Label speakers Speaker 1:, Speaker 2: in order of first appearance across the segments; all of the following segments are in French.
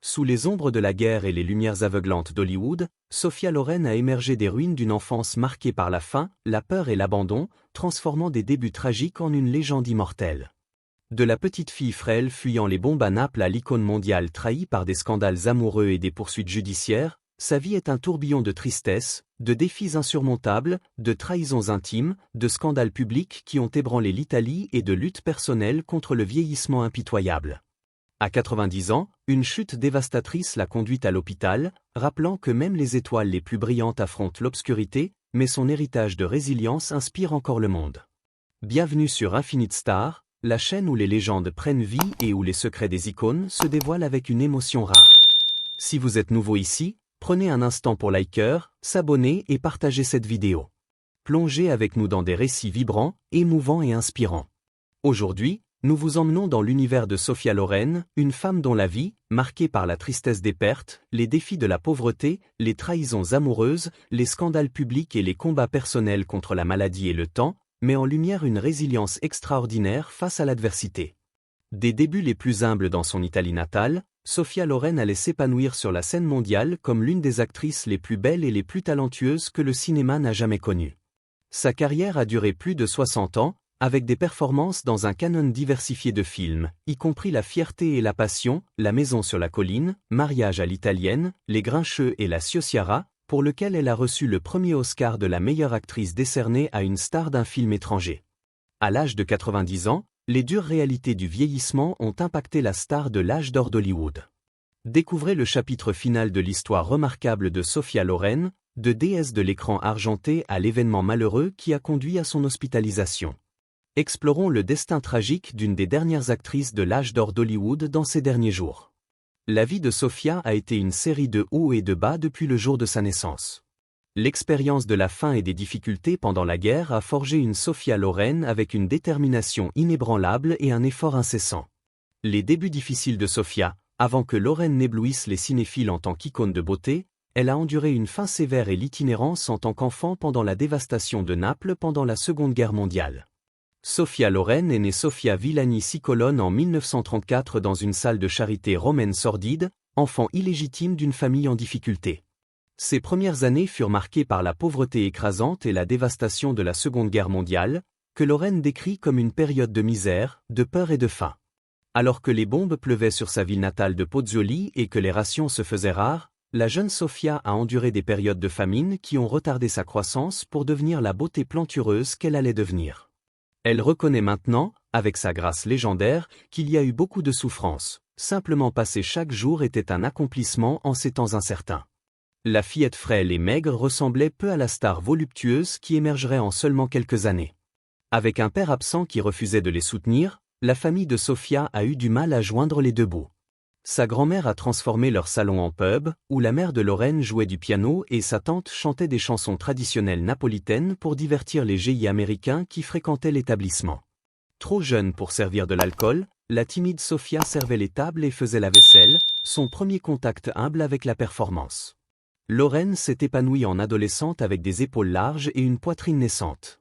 Speaker 1: Sous les ombres de la guerre et les lumières aveuglantes d'Hollywood, Sophia Loren a émergé des ruines d'une enfance marquée par la faim, la peur et l'abandon, transformant des débuts tragiques en une légende immortelle. De la petite fille frêle fuyant les bombes à Naples à l'icône mondiale trahie par des scandales amoureux et des poursuites judiciaires, sa vie est un tourbillon de tristesse, de défis insurmontables, de trahisons intimes, de scandales publics qui ont ébranlé l'Italie et de luttes personnelles contre le vieillissement impitoyable. À 90 ans, une chute dévastatrice l'a conduite à l'hôpital, rappelant que même les étoiles les plus brillantes affrontent l'obscurité, mais son héritage de résilience inspire encore le monde. Bienvenue sur Infinite Star, la chaîne où les légendes prennent vie et où les secrets des icônes se dévoilent avec une émotion rare. Si vous êtes nouveau ici, prenez un instant pour liker, s'abonner et partager cette vidéo. Plongez avec nous dans des récits vibrants, émouvants et inspirants. Aujourd'hui, nous vous emmenons dans l'univers de Sophia Loren, une femme dont la vie, marquée par la tristesse des pertes, les défis de la pauvreté, les trahisons amoureuses, les scandales publics et les combats personnels contre la maladie et le temps, met en lumière une résilience extraordinaire face à l'adversité. Des débuts les plus humbles dans son Italie natale, Sophia Loren allait s'épanouir sur la scène mondiale comme l'une des actrices les plus belles et les plus talentueuses que le cinéma n'a jamais connues. Sa carrière a duré plus de 60 ans, avec des performances dans un canon diversifié de films, y compris La Fierté et la Passion, La Maison sur la colline, Mariage à l'italienne, Les Grincheux et La Ciociara, pour lequel elle a reçu le premier Oscar de la meilleure actrice décerné à une star d'un film étranger. À l'âge de 90 ans, les dures réalités du vieillissement ont impacté la star de l'âge d'or d'Hollywood. Découvrez le chapitre final de l'histoire remarquable de Sophia Loren, de déesse de l'écran argenté à l'événement malheureux qui a conduit à son hospitalisation. Explorons le destin tragique d'une des dernières actrices de l'âge d'or d'Hollywood dans ces derniers jours. La vie de Sophia a été une série de hauts et de bas depuis le jour de sa naissance. L'expérience de la faim et des difficultés pendant la guerre a forgé une Sophia Loren avec une détermination inébranlable et un effort incessant. Les débuts difficiles de Sophia, avant que Loren n'éblouisse les cinéphiles en tant qu'icône de beauté, elle a enduré une faim sévère et l'itinérance en tant qu'enfant pendant la dévastation de Naples pendant la Seconde Guerre mondiale. Sophia Loren est née Sofia Villani Cicolone en 1934 dans une salle de charité romaine sordide, enfant illégitime d'une famille en difficulté. Ses premières années furent marquées par la pauvreté écrasante et la dévastation de la Seconde Guerre mondiale, que Loren décrit comme une période de misère, de peur et de faim. Alors que les bombes pleuvaient sur sa ville natale de Pozzuoli et que les rations se faisaient rares, la jeune Sophia a enduré des périodes de famine qui ont retardé sa croissance pour devenir la beauté plantureuse qu'elle allait devenir. Elle reconnaît maintenant, avec sa grâce légendaire, qu'il y a eu beaucoup de souffrances. Simplement passer chaque jour était un accomplissement en ces temps incertains. La fillette frêle et maigre ressemblait peu à la star voluptueuse qui émergerait en seulement quelques années. Avec un père absent qui refusait de les soutenir, la famille de Sophia a eu du mal à joindre les deux bouts. Sa grand-mère a transformé leur salon en pub, où la mère de Loren jouait du piano et sa tante chantait des chansons traditionnelles napolitaines pour divertir les GI américains qui fréquentaient l'établissement. Trop jeune pour servir de l'alcool, la timide Sophia servait les tables et faisait la vaisselle, son premier contact humble avec la performance. Loren s'est épanouie en adolescente avec des épaules larges et une poitrine naissante.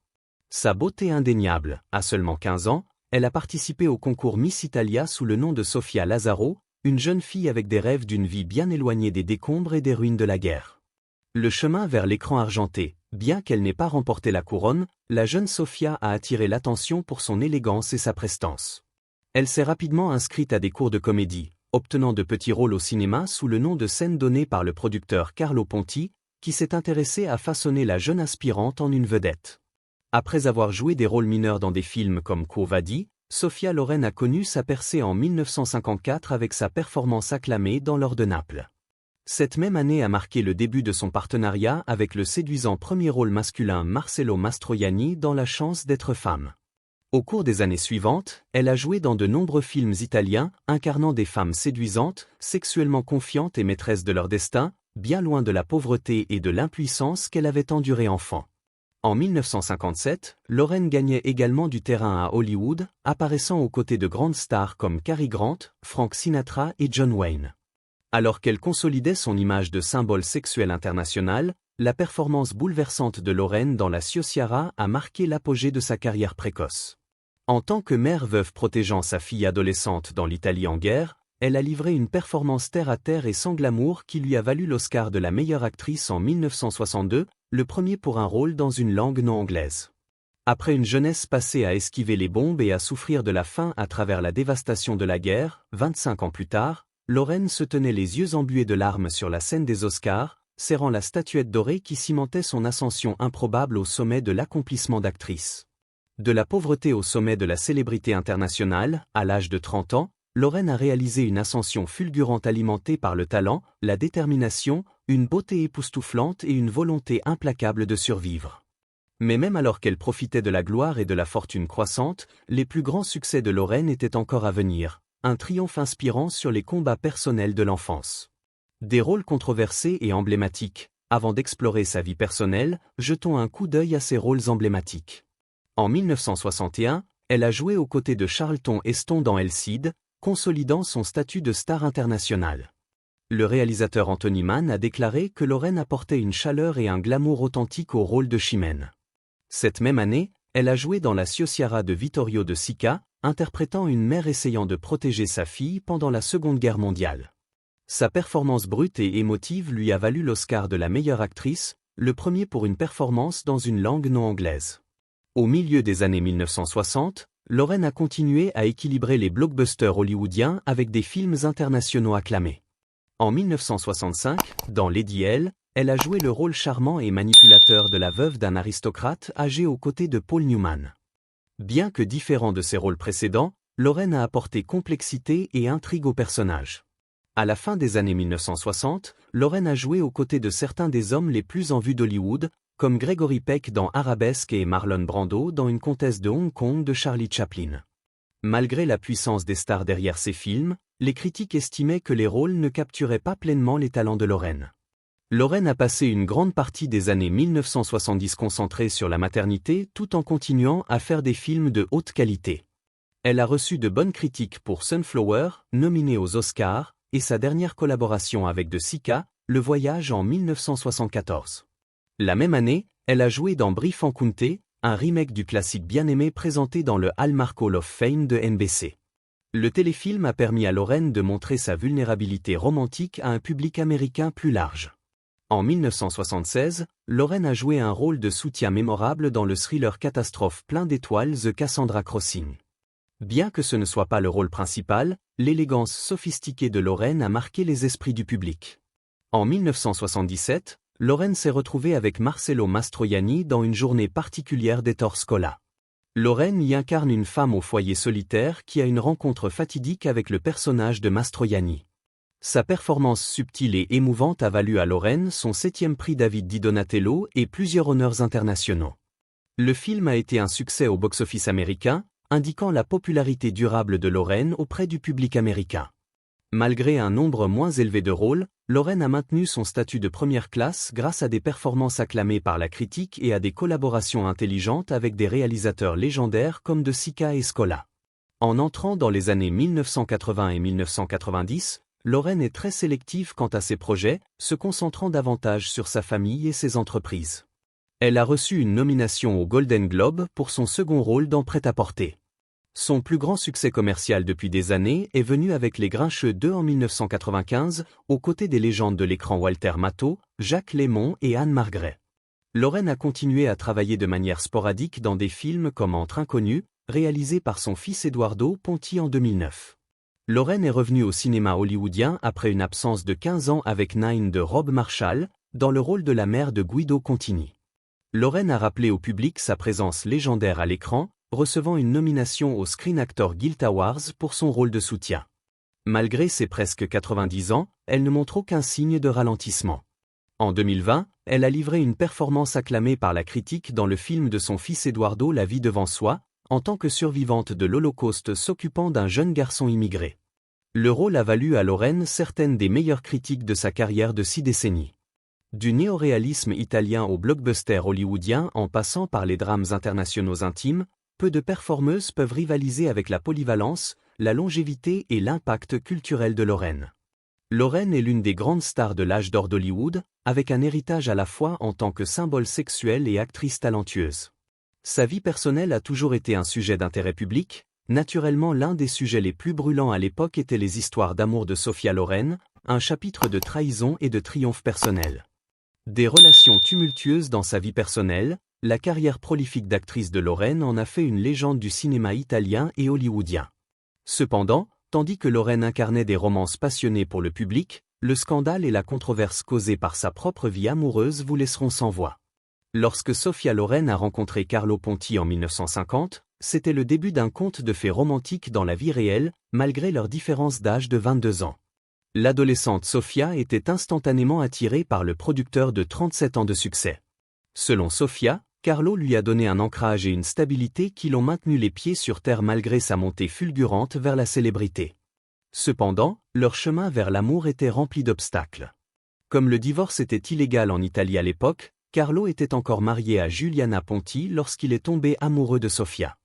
Speaker 1: Sa beauté indéniable, à seulement 15 ans, elle a participé au concours Miss Italia sous le nom de Sofia Lazzaro, une jeune fille avec des rêves d'une vie bien éloignée des décombres et des ruines de la guerre. Le chemin vers l'écran argenté, bien qu'elle n'ait pas remporté la couronne, la jeune Sophia a attiré l'attention pour son élégance et sa prestance. Elle s'est rapidement inscrite à des cours de comédie, obtenant de petits rôles au cinéma sous le nom de scène donnée par le producteur Carlo Ponti, qui s'est intéressé à façonner la jeune aspirante en une vedette. Après avoir joué des rôles mineurs dans des films comme Quo Vadis, Sophia Loren a connu sa percée en 1954 avec sa performance acclamée dans L'Or de Naples. Cette même année a marqué le début de son partenariat avec le séduisant premier rôle masculin Marcello Mastroianni dans La chance d'être femme. Au cours des années suivantes, elle a joué dans de nombreux films italiens, incarnant des femmes séduisantes, sexuellement confiantes et maîtresses de leur destin, bien loin de la pauvreté et de l'impuissance qu'elle avait endurée enfant. En 1957, Loren gagnait également du terrain à Hollywood, apparaissant aux côtés de grandes stars comme Cary Grant, Frank Sinatra et John Wayne. Alors qu'elle consolidait son image de symbole sexuel international, la performance bouleversante de Loren dans La Ciociara a marqué l'apogée de sa carrière précoce. En tant que mère veuve protégeant sa fille adolescente dans l'Italie en guerre, elle a livré une performance terre-à-terre et sans glamour qui lui a valu l'Oscar de la meilleure actrice en 1962, le premier pour un rôle dans une langue non anglaise. Après une jeunesse passée à esquiver les bombes et à souffrir de la faim à travers la dévastation de la guerre, 25 ans plus tard, Loren se tenait les yeux embués de larmes sur la scène des Oscars, serrant la statuette dorée qui cimentait son ascension improbable au sommet de l'accomplissement d'actrice. De la pauvreté au sommet de la célébrité internationale, à l'âge de 30 ans, Loren a réalisé une ascension fulgurante alimentée par le talent, la détermination, une beauté époustouflante et une volonté implacable de survivre. Mais même alors qu'elle profitait de la gloire et de la fortune croissante, les plus grands succès de Loren étaient encore à venir, un triomphe inspirant sur les combats personnels de l'enfance. Des rôles controversés et emblématiques. Avant d'explorer sa vie personnelle, jetons un coup d'œil à ses rôles emblématiques. En 1961, elle a joué aux côtés de Charlton Heston dans El Cid, consolidant son statut de star internationale. Le réalisateur Anthony Mann a déclaré que Loren apportait une chaleur et un glamour authentique au rôle de Chimène. Cette même année, elle a joué dans La Ciociara de Vittorio de Sica, interprétant une mère essayant de protéger sa fille pendant la Seconde Guerre mondiale. Sa performance brute et émotive lui a valu l'Oscar de la meilleure actrice, le premier pour une performance dans une langue non anglaise. Au milieu des années 1960, Loren a continué à équilibrer les blockbusters hollywoodiens avec des films internationaux acclamés. En 1965, dans Lady L, elle a joué le rôle charmant et manipulateur de la veuve d'un aristocrate âgé aux côtés de Paul Newman. Bien que différent de ses rôles précédents, Loren a apporté complexité et intrigue au personnage. À la fin des années 1960, Loren a joué aux côtés de certains des hommes les plus en vue d'Hollywood, comme Gregory Peck dans Arabesque et Marlon Brando dans Une comtesse de Hong Kong de Charlie Chaplin. Malgré la puissance des stars derrière ces films, les critiques estimaient que les rôles ne capturaient pas pleinement les talents de Loren. Loren a passé une grande partie des années 1970 concentrée sur la maternité tout en continuant à faire des films de haute qualité. Elle a reçu de bonnes critiques pour Sunflower, nominé aux Oscars, et sa dernière collaboration avec De Sica, Le Voyage en 1974. La même année, elle a joué dans Brief en Counté, un remake du classique bien-aimé présenté dans le Hallmark Hall of Fame de NBC. Le téléfilm a permis à Loren de montrer sa vulnérabilité romantique à un public américain plus large. En 1976, Loren a joué un rôle de soutien mémorable dans le thriller catastrophe plein d'étoiles The Cassandra Crossing. Bien que ce ne soit pas le rôle principal, l'élégance sophistiquée de Loren a marqué les esprits du public. En 1977, Loren s'est retrouvée avec Marcello Mastroianni dans Une journée particulière d'Ettore Scola. Loren y incarne une femme au foyer solitaire qui a une rencontre fatidique avec le personnage de Mastroianni. Sa performance subtile et émouvante a valu à Loren son 7e prix David di Donatello et plusieurs honneurs internationaux. Le film a été un succès au box-office américain, indiquant la popularité durable de Loren auprès du public américain. Malgré un nombre moins élevé de rôles, Loren a maintenu son statut de première classe grâce à des performances acclamées par la critique et à des collaborations intelligentes avec des réalisateurs légendaires comme De Sica et Scola. En entrant dans les années 1980 et 1990, Loren est très sélective quant à ses projets, se concentrant davantage sur sa famille et ses entreprises. Elle a reçu une nomination au Golden Globe pour son second rôle dans Prêt-à-porter. Son plus grand succès commercial depuis des années est venu avec Les Grincheux 2 en 1995, aux côtés des légendes de l'écran Walter Matthau, Jacques Lémon et Anne Margret. Loren a continué à travailler de manière sporadique dans des films comme Entre inconnus, réalisé par son fils Eduardo Ponti en 2009. Loren est revenue au cinéma hollywoodien après une absence de 15 ans avec Nine de Rob Marshall, dans le rôle de la mère de Guido Contini. Loren a rappelé au public sa présence légendaire à l'écran, recevant une nomination au Screen Actor Guild Awards pour son rôle de soutien. Malgré ses presque 90 ans, elle ne montre aucun signe de ralentissement. En 2020, elle a livré une performance acclamée par la critique dans le film de son fils Eduardo La vie devant soi, en tant que survivante de l'Holocauste s'occupant d'un jeune garçon immigré. Le rôle a valu à Loren certaines des meilleures critiques de sa carrière de 6 décennies. Du néoréalisme italien au blockbuster hollywoodien en passant par les drames internationaux intimes, peu de performeuses peuvent rivaliser avec la polyvalence, la longévité et l'impact culturel de Loren. Loren est l'une des grandes stars de l'âge d'or d'Hollywood, avec un héritage à la fois en tant que symbole sexuel et actrice talentueuse. Sa vie personnelle a toujours été un sujet d'intérêt public, Naturellement, l'un des sujets les plus brûlants à l'époque était les histoires d'amour de Sophia Loren, un chapitre de trahison et de triomphe personnel. Des relations tumultueuses dans sa vie personnelle, la carrière prolifique d'actrice de Loren en a fait une légende du cinéma italien et hollywoodien. Cependant, tandis que Loren incarnait des romances passionnées pour le public, le scandale et la controverse causée par sa propre vie amoureuse vous laisseront sans voix. Lorsque Sophia Loren a rencontré Carlo Ponti en 1950, c'était le début d'un conte de fées romantique dans la vie réelle, malgré leur différence d'âge de 22 ans. L'adolescente Sophia était instantanément attirée par le producteur de 37 ans de succès. Selon Sophia, Carlo lui a donné un ancrage et une stabilité qui l'ont maintenu les pieds sur terre malgré sa montée fulgurante vers la célébrité. Cependant, leur chemin vers l'amour était rempli d'obstacles. Comme le divorce était illégal en Italie à l'époque, Carlo était encore marié à Giuliana Ponti lorsqu'il est tombé amoureux de Sophia.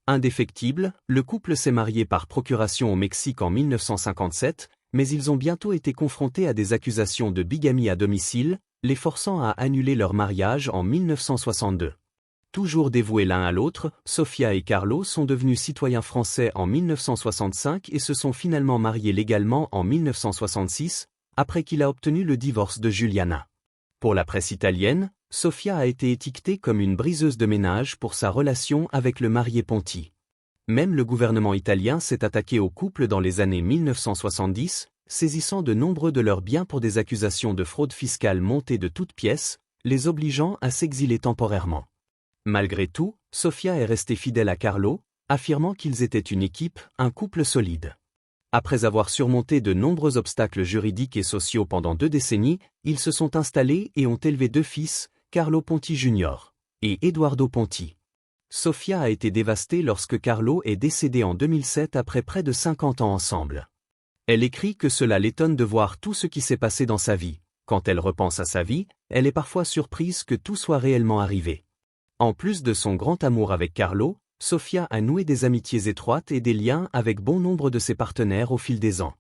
Speaker 1: Indéfectible, le couple s'est marié par procuration au Mexique en 1957, mais ils ont bientôt été confrontés à des accusations de bigamie à domicile, les forçant à annuler leur mariage en 1962. Toujours dévoués l'un à l'autre, Sophia et Carlo sont devenus citoyens français en 1965 et se sont finalement mariés légalement en 1966, après qu'il a obtenu le divorce de Giuliana. Pour la presse italienne, Sophia a été étiquetée comme une briseuse de ménage pour sa relation avec le marié Ponti. Même le gouvernement italien s'est attaqué au couple dans les années 1970, saisissant de nombreux de leurs biens pour des accusations de fraude fiscale montées de toutes pièces, les obligeant à s'exiler temporairement. Malgré tout, Sophia est restée fidèle à Carlo, affirmant qu'ils étaient une équipe, un couple solide. Après avoir surmonté de nombreux obstacles juridiques et sociaux pendant 2 décennies, ils se sont installés et ont élevé 2 fils, Carlo Ponti Jr. et Eduardo Ponti. Sophia a été dévastée lorsque Carlo est décédé en 2007 après près de 50 ans ensemble. Elle écrit que cela l'étonne de voir tout ce qui s'est passé dans sa vie. Quand elle repense à sa vie, elle est parfois surprise que tout soit réellement arrivé. En plus de son grand amour avec Carlo, Sophia a noué des amitiés étroites et des liens avec bon nombre de ses partenaires au fil des ans.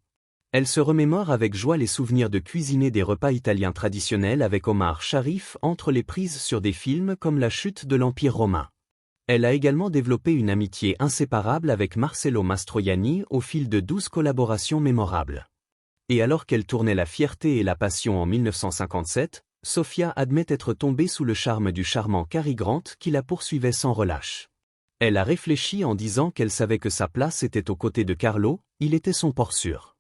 Speaker 1: Elle se remémore avec joie les souvenirs de cuisiner des repas italiens traditionnels avec Omar Sharif entre les prises sur des films comme La chute de l'Empire romain. Elle a également développé une amitié inséparable avec Marcello Mastroianni au fil de 12 collaborations mémorables. Et alors qu'elle tournait La fierté et la passion en 1957, Sophia admet être tombée sous le charme du charmant Cary Grant qui la poursuivait sans relâche. Elle a réfléchi en disant qu'elle savait que sa place était aux côtés de Carlo, il était son port sûr.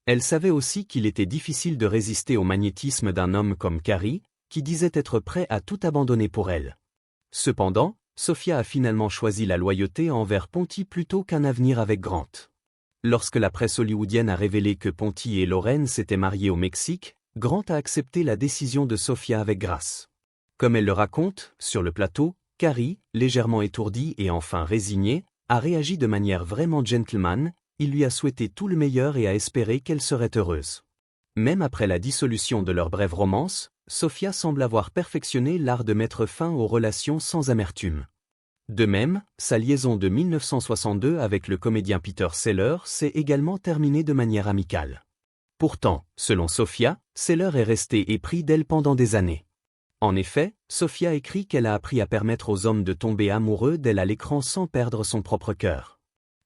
Speaker 1: Elle savait aussi qu'il était difficile de résister au magnétisme d'un homme comme Cary, qui disait être prêt à tout abandonner pour elle. Cependant, Sophia a finalement choisi la loyauté envers Ponti plutôt qu'un avenir avec Grant. Lorsque la presse hollywoodienne a révélé que Ponti et Loren s'étaient mariés au Mexique, Grant a accepté la décision de Sophia avec grâce. Comme elle le raconte, sur le plateau, Cary, légèrement étourdi et enfin résigné, a réagi de manière vraiment gentleman, il lui a souhaité tout le meilleur et a espéré qu'elle serait heureuse. Même après la dissolution de leur brève romance, Sophia semble avoir perfectionné l'art de mettre fin aux relations sans amertume. De même, sa liaison de 1962 avec le comédien Peter Sellers s'est également terminée de manière amicale. Pourtant, selon Sophia, Sellers est resté épris d'elle pendant des années. En effet, Sophia écrit qu'elle a appris à permettre aux hommes de tomber amoureux d'elle à l'écran sans perdre son propre cœur.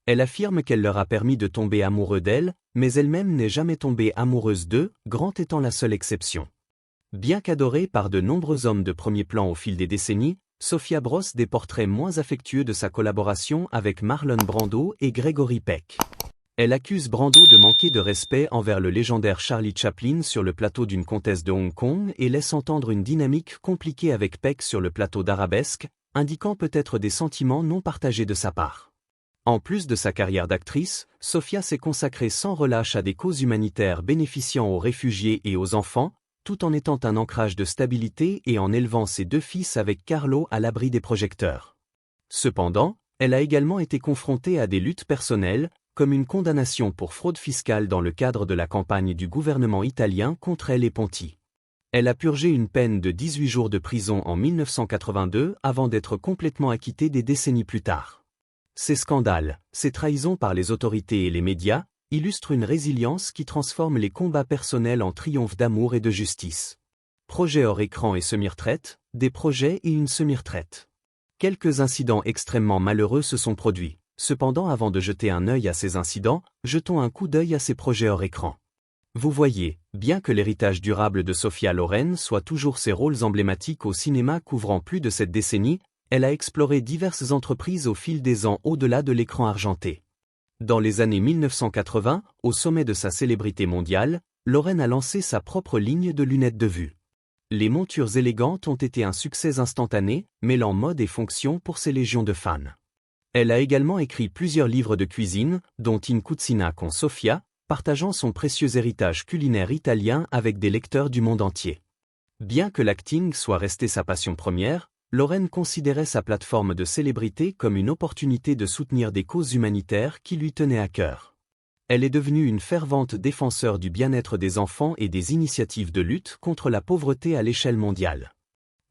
Speaker 1: Elle affirme qu'elle leur a permis de tomber amoureux d'elle, mais elle-même n'est jamais tombée amoureuse d'eux, Grant étant la seule exception. Bien qu'adorée par de nombreux hommes de premier plan au fil des décennies, Sophia brosse des portraits moins affectueux de sa collaboration avec Marlon Brando et Gregory Peck. Elle accuse Brando de manquer de respect envers le légendaire Charlie Chaplin sur le plateau d'une comtesse de Hong Kong et laisse entendre une dynamique compliquée avec Peck sur le plateau d'Arabesque, indiquant peut-être des sentiments non partagés de sa part. En plus de sa carrière d'actrice, Sophia s'est consacrée sans relâche à des causes humanitaires bénéficiant aux réfugiés et aux enfants, tout en étant un ancrage de stabilité et en élevant ses 2 fils avec Carlo à l'abri des projecteurs. Cependant, elle a également été confrontée à des luttes personnelles, comme une condamnation pour fraude fiscale dans le cadre de la campagne du gouvernement italien contre elle et Ponti. Elle a purgé une peine de 18 jours de prison en 1982 avant d'être complètement acquittée des décennies plus tard. Ces scandales, ces trahisons par les autorités et les médias, illustrent une résilience qui transforme les combats personnels en triomphe d'amour et de justice. Projet hors écran et semi-retraite, des projets et une semi-retraite. Quelques incidents extrêmement malheureux se sont produits. Cependant, avant de jeter un œil à ces incidents, jetons un coup d'œil à ses projets hors écran. Vous voyez, bien que l'héritage durable de Sophia Loren soit toujours ses rôles emblématiques au cinéma couvrant plus de cette décennie, elle a exploré diverses entreprises au fil des ans au-delà de l'écran argenté. Dans les années 1980, au sommet de sa célébrité mondiale, Loren a lancé sa propre ligne de lunettes de vue. Les montures élégantes ont été un succès instantané, mêlant mode et fonction pour ses légions de fans. Elle a également écrit plusieurs livres de cuisine, dont In Cucina con Sofia, partageant son précieux héritage culinaire italien avec des lecteurs du monde entier. Bien que l'acting soit resté sa passion première, Loren considérait sa plateforme de célébrité comme une opportunité de soutenir des causes humanitaires qui lui tenaient à cœur. Elle est devenue une fervente défenseur du bien-être des enfants et des initiatives de lutte contre la pauvreté à l'échelle mondiale.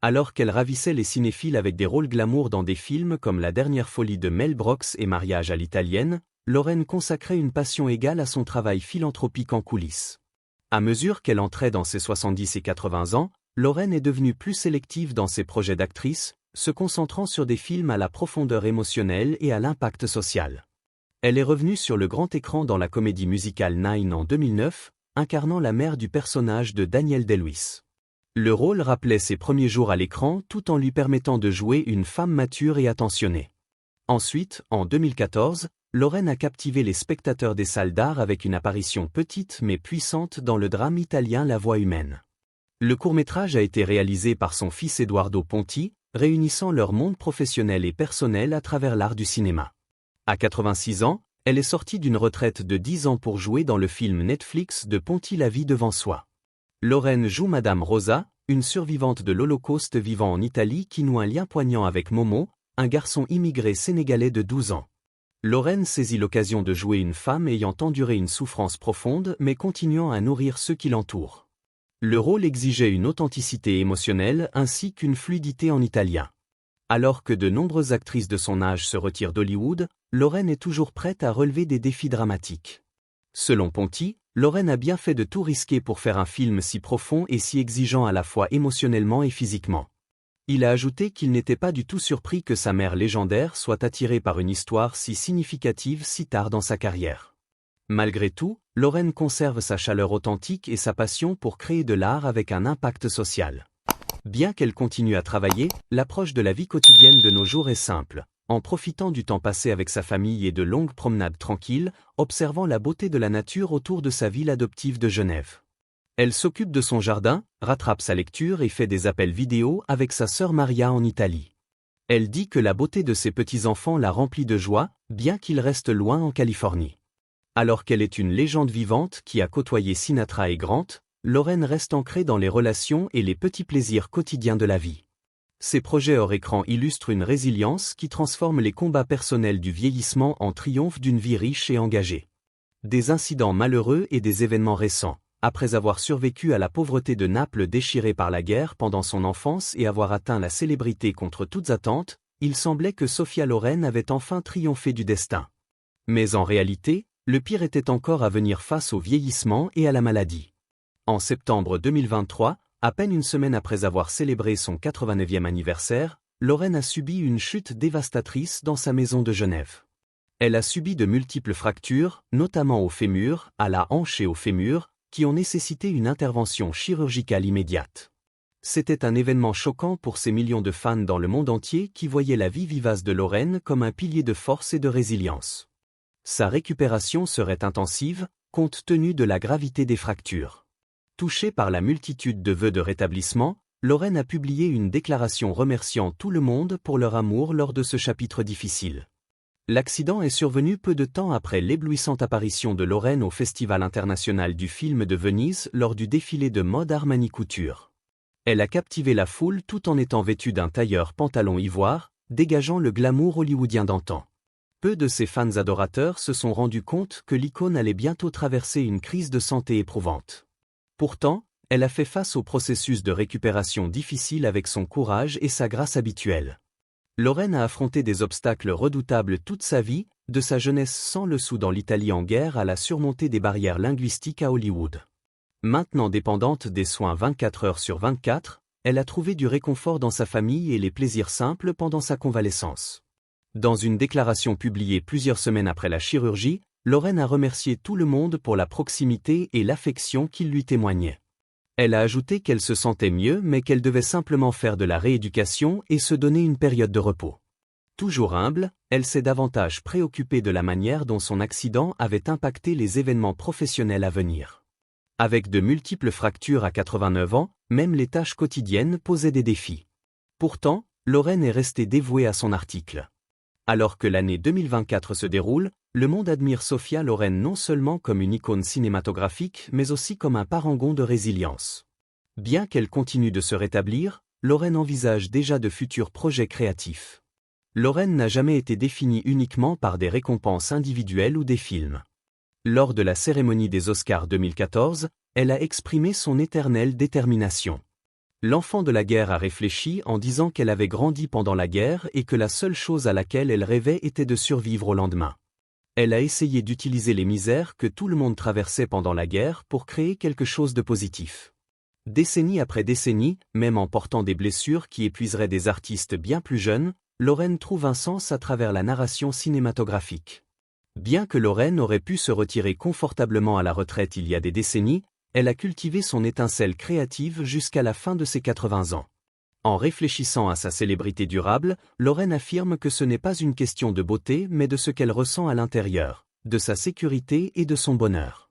Speaker 1: Alors qu'elle ravissait les cinéphiles avec des rôles glamour dans des films comme La dernière folie de Mel Brooks et Mariage à l'italienne, Loren consacrait une passion égale à son travail philanthropique en coulisses. À mesure qu'elle entrait dans ses 70 et 80 ans, Loren est devenue plus sélective dans ses projets d'actrice, se concentrant sur des films à la profondeur émotionnelle et à l'impact social. Elle est revenue sur le grand écran dans la comédie musicale Nine en 2009, incarnant la mère du personnage de Daniel Day-Lewis. Le rôle rappelait ses premiers jours à l'écran tout en lui permettant de jouer une femme mature et attentionnée. Ensuite, en 2014, Loren a captivé les spectateurs des salles d'art avec une apparition petite mais puissante dans le drame italien La Voix humaine. Le court-métrage a été réalisé par son fils Eduardo Ponti, réunissant leur monde professionnel et personnel à travers l'art du cinéma. À 86 ans, elle est sortie d'une retraite de 10 ans pour jouer dans le film Netflix de Ponti La vie devant soi. Loren joue Madame Rosa, une survivante de l'Holocauste vivant en Italie qui noue un lien poignant avec Momo, un garçon immigré sénégalais de 12 ans. Loren saisit l'occasion de jouer une femme ayant enduré une souffrance profonde mais continuant à nourrir ceux qui l'entourent. Le rôle exigeait une authenticité émotionnelle ainsi qu'une fluidité en italien. Alors que de nombreuses actrices de son âge se retirent d'Hollywood, Loren est toujours prête à relever des défis dramatiques. Selon Ponti, Loren a bien fait de tout risquer pour faire un film si profond et si exigeant à la fois émotionnellement et physiquement. Il a ajouté qu'il n'était pas du tout surpris que sa mère légendaire soit attirée par une histoire si significative si tard dans sa carrière. Malgré tout, Loren conserve sa chaleur authentique et sa passion pour créer de l'art avec un impact social. Bien qu'elle continue à travailler, l'approche de la vie quotidienne de nos jours est simple. En profitant du temps passé avec sa famille et de longues promenades tranquilles, observant la beauté de la nature autour de sa ville adoptive de Genève. Elle s'occupe de son jardin, rattrape sa lecture et fait des appels vidéo avec sa sœur Maria en Italie. Elle dit que la beauté de ses petits-enfants la remplit de joie, bien qu'ils restent loin en Californie. Alors qu'elle est une légende vivante qui a côtoyé Sinatra et Grant, Loren reste ancrée dans les relations et les petits plaisirs quotidiens de la vie. Ses projets hors écran illustrent une résilience qui transforme les combats personnels du vieillissement en triomphe d'une vie riche et engagée. Des incidents malheureux et des événements récents. Après avoir survécu à la pauvreté de Naples déchirée par la guerre pendant son enfance et avoir atteint la célébrité contre toutes attentes, il semblait que Sophia Loren avait enfin triomphé du destin. Mais en réalité, le pire était encore à venir face au vieillissement et à la maladie. En septembre 2023, à peine une semaine après avoir célébré son 89e anniversaire, Loren a subi une chute dévastatrice dans sa maison de Genève. Elle a subi de multiples fractures, notamment au fémur, à la hanche et au fémur, qui ont nécessité une intervention chirurgicale immédiate. C'était un événement choquant pour ces millions de fans dans le monde entier qui voyaient la vie vivace de Loren comme un pilier de force et de résilience. Sa récupération serait intensive, compte tenu de la gravité des fractures. Touchée par la multitude de vœux de rétablissement, Loren a publié une déclaration remerciant tout le monde pour leur amour lors de ce chapitre difficile. L'accident est survenu peu de temps après l'éblouissante apparition de Loren au Festival international du film de Venise lors du défilé de mode Armani Couture. Elle a captivé la foule tout en étant vêtue d'un tailleur pantalon ivoire, dégageant le glamour hollywoodien d'antan. Peu de ses fans adorateurs se sont rendus compte que l'icône allait bientôt traverser une crise de santé éprouvante. Pourtant, elle a fait face au processus de récupération difficile avec son courage et sa grâce habituelle. Loren a affronté des obstacles redoutables toute sa vie, de sa jeunesse sans le sou dans l'Italie en guerre à la surmontée des barrières linguistiques à Hollywood. Maintenant dépendante des soins 24 heures sur 24, elle a trouvé du réconfort dans sa famille et les plaisirs simples pendant sa convalescence. Dans une déclaration publiée plusieurs semaines après la chirurgie, Lorraine a remercié tout le monde pour la proximité et l'affection qu'ils lui témoignaient. Elle a ajouté qu'elle se sentait mieux mais qu'elle devait simplement faire de la rééducation et se donner une période de repos. Toujours humble, elle s'est davantage préoccupée de la manière dont son accident avait impacté les événements professionnels à venir. Avec de multiples fractures à 89 ans, même les tâches quotidiennes posaient des défis. Pourtant, Lorraine est restée dévouée à son article. Alors que l'année 2024 se déroule, le monde admire Sophia Loren non seulement comme une icône cinématographique mais aussi comme un parangon de résilience. Bien qu'elle continue de se rétablir, Loren envisage déjà de futurs projets créatifs. Loren n'a jamais été définie uniquement par des récompenses individuelles ou des films. Lors de la cérémonie des Oscars 2014, elle a exprimé son éternelle détermination. L'enfant de la guerre a réfléchi en disant qu'elle avait grandi pendant la guerre et que la seule chose à laquelle elle rêvait était de survivre au lendemain. Elle a essayé d'utiliser les misères que tout le monde traversait pendant la guerre pour créer quelque chose de positif. Décennie après décennie, même en portant des blessures qui épuiseraient des artistes bien plus jeunes, Lorraine trouve un sens à travers la narration cinématographique. Bien que Lorraine aurait pu se retirer confortablement à la retraite il y a des décennies, elle a cultivé son étincelle créative jusqu'à la fin de ses 80 ans. En réfléchissant à sa célébrité durable, Lorraine affirme que ce n'est pas une question de beauté mais de ce qu'elle ressent à l'intérieur, de sa sécurité et de son bonheur.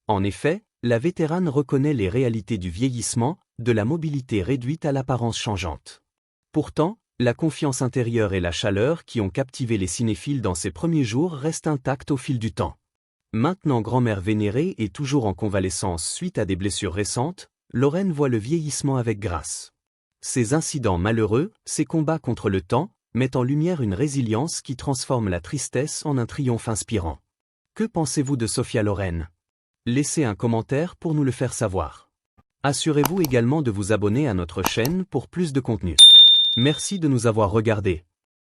Speaker 1: En effet, la vétérane reconnaît les réalités du vieillissement, de la mobilité réduite à l'apparence changeante. Pourtant, la confiance intérieure et la chaleur qui ont captivé les cinéphiles dans ses premiers jours restent intactes au fil du temps. Maintenant grand-mère vénérée et toujours en convalescence suite à des blessures récentes, Lorraine voit le vieillissement avec grâce. Ces incidents malheureux, ces combats contre le temps, mettent en lumière une résilience qui transforme la tristesse en un triomphe inspirant. Que pensez-vous de Sophia Loren? Laissez un commentaire pour nous le faire savoir. Assurez-vous également de vous abonner à notre chaîne pour plus de contenu. Merci de nous avoir regardés.